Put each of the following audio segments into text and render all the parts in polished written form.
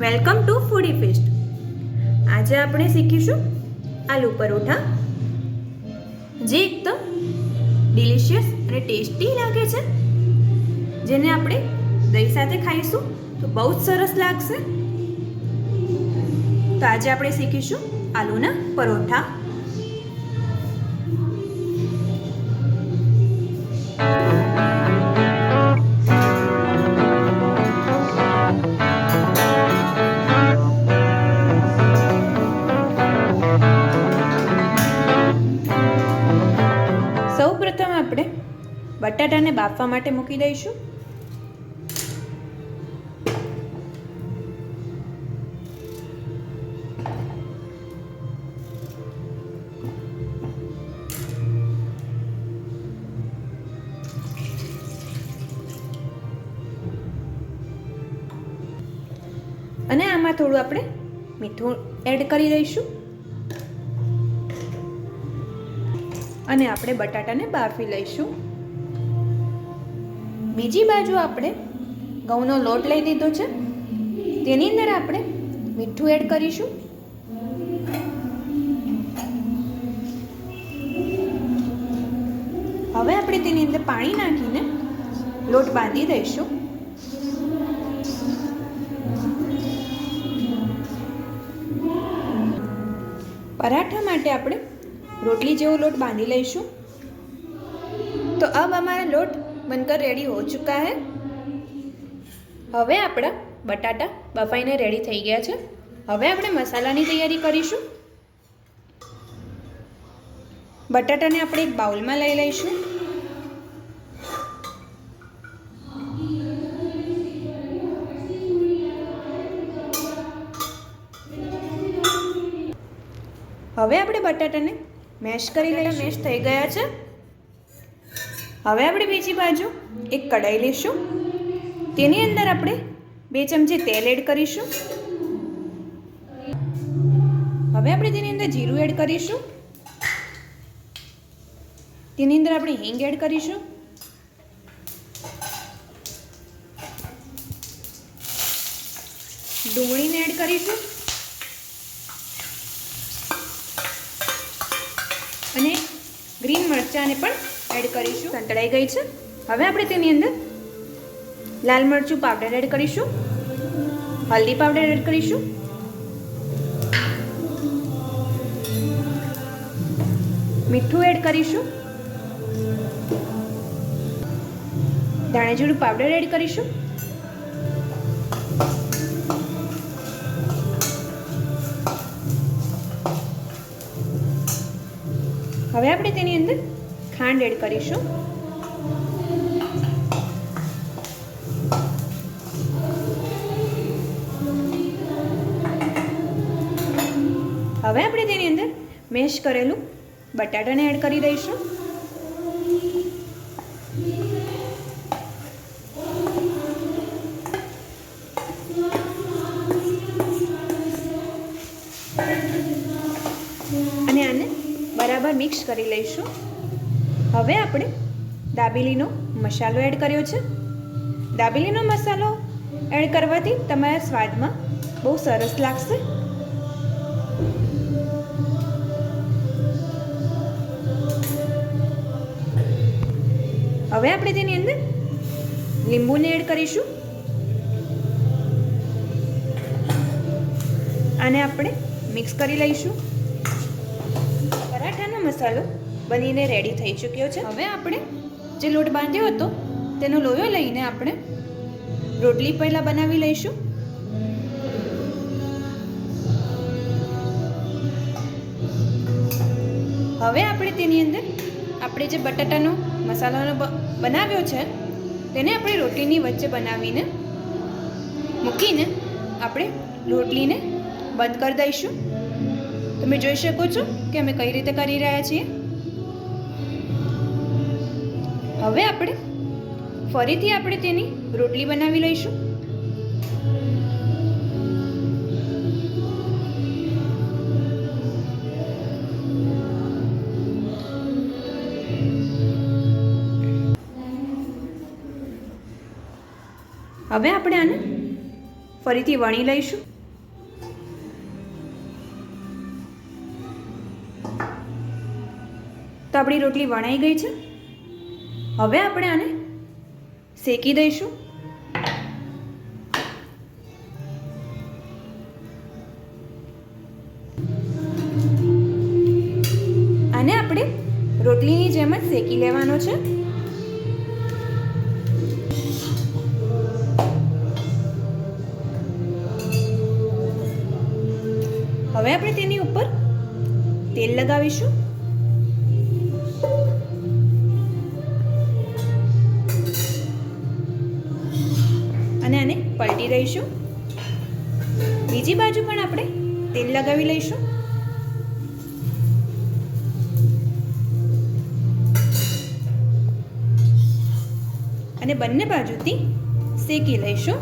Welcome to foodie feast. આજે આપણે શીખીશું આલુ પરોઠા, જે એકદમ ડિલિશિયસ અને ટેસ્ટી લાગે છે. જેને આપણે દહીં સાથે ખાઈશું તો બહુ જ સરસ લાગશે. તો આજે આપણે શીખીશું આલુના પરોઠા. સૌપ્રથમ આપણે બટાટાને બાફવા માટે મૂકી દઈશું. અને આમાં થોડું આપણે મીઠું એડ કરી દઈશું અને આપણે બટાટાને બાફી લઈશું. બીજી બાજુ આપણે ઘઉંનો લોટ લઈ દીધો છે, તેની અંદર આપણે મીઠું એડ કરીશું. હવે આપણે તેની અંદર પાણી નાખીને લોટ બાંધી દઈશું. पराठा માટે આપણે रोटली જેવો લોટ બાંધી લઈશું. तो अब हमारा लोट बनकर रेडी हो चुका है. હવે આપણા બટાટા બફાઈને રેડી થઈ ગયા છે. હવે આપણે મસાલાની તૈયારી કરીશું. બટાટાને આપણે એક બાઉલમાં લઈ લઈશું. હવે આપણે બટાટાને મેશ કરી લઈએ. મેશ થઈ ગયા છે. હવે આપણે બીજી બાજુ એક કઢાઈ લઈશું. તેની અંદર આપણે 2 ચમચી તેલ એડ કરીશું. હવે આપણે તેની અંદર જીરું એડ કરીશું. તેની અંદર આપણે હિંગ એડ કરીશું. ડુંગળીને એડ કરીશું અને ગ્રીન મરચાંને પણ એડ કરીશું. સંતળાઈ ગઈ છે. હવે આપણે તેની અંદર લાલ મરચું પાવડર એડ કરીશું, હલ્દી પાવડર એડ કરીશું, મીઠું એડ કરીશું, ધાણાજીરું પાવડર એડ કરીશું. હવે આપણે તેની અંદર ખાંડ એડ કરીશું. હવે આપણે તેની અંદર મેશ કરેલું બટાટાને એડ કરી દઈશું. અને આને બરાબર મિક્સ કરી લઈશું. હવે આપણે દાબેલીનો મસાલો એડ કર્યો છે. દાબેલીનો મસાલો એડ કરવાથી તમારા સ્વાદમાં બહુ સરસ લાગશે. હવે આપણે તેની અંદર લીંબુને એડ કરીશું. આને આપણે મિક્સ કરી લઈશું. પરાઠાનો મસાલો બનીને રેડી થઈ ચૂક્યો છે. હવે આપણે જે લોટ બાંધ્યો હતો તેનો લોયો લઈને આપણે રોટલી પહેલાં બનાવી લઈશું. હવે આપણે તેની અંદર આપણે જે બટાટાનો મસાલાનો બનાવ્યો છે તેને આપણે રોટલીની વચ્ચે બનાવીને મૂકીને આપણે રોટલીને બંધ કરી દઈશું. તમે જોઈ શકો છો કે અમે કઈ રીતે કરી રહ્યા છીએ. હવે આપણે ફરીથી આપણે તેની રોટલી બનાવી લઈશું. હવે આપણે આને ફરીથી વણી લઈશું. તો આપણી રોટલી વણાઈ ગઈ છે. હવે આપણે આને શેકી દઈશું. આને આપણે રોટલીની જેમ જ શેકી લેવાનો છે. હવે આપણે તેની ઉપર તેલ લગાવીશું અને આને પલટી દઈશું. બીજી બાજુ પણ આપણે તેલ લગાવી લઈશું. અને બંને બાજુથી શેકી લઈશું.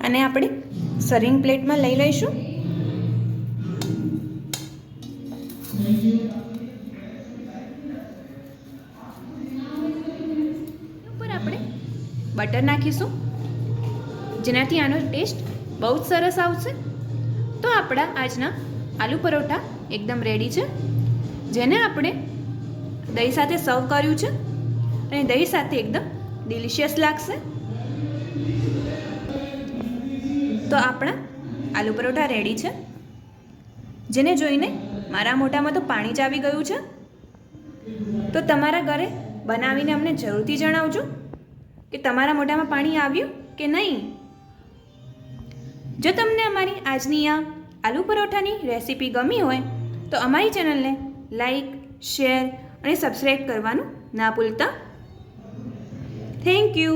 અને આપણે સર્વિંગ પ્લેટમાં લઈ લઈશું. ઉપર આપણે બટર નાખીશું, જેનાથી આનો ટેસ્ટ બહુ જ સરસ આવશે. તો આપણા આજના આલુ પરોઠા એકદમ રેડી છે, જેને આપણે દહીં સાથે સર્વ કર્યું છે અને દહીં સાથે એકદમ ડિલિશિયસ લાગશે. તો આપણા આલુ પરોઠા રેડી છે, જેને જોઈને મારા મોઢામાં તો પાણી જ આવી ગયું છે. તો તમારા ઘરે બનાવીને અમને જરૂરથી જણાવજો કે તમારા મોઢામાં પાણી આવ્યું કે નહીં. જો તમને અમારી આજની આ આલુ પરોઠાની રેસીપી ગમી હોય તો અમારી ચેનલને લાઈક, શેર અને સબસ્ક્રાઈબ કરવાનું ના ભૂલતા. Thank you.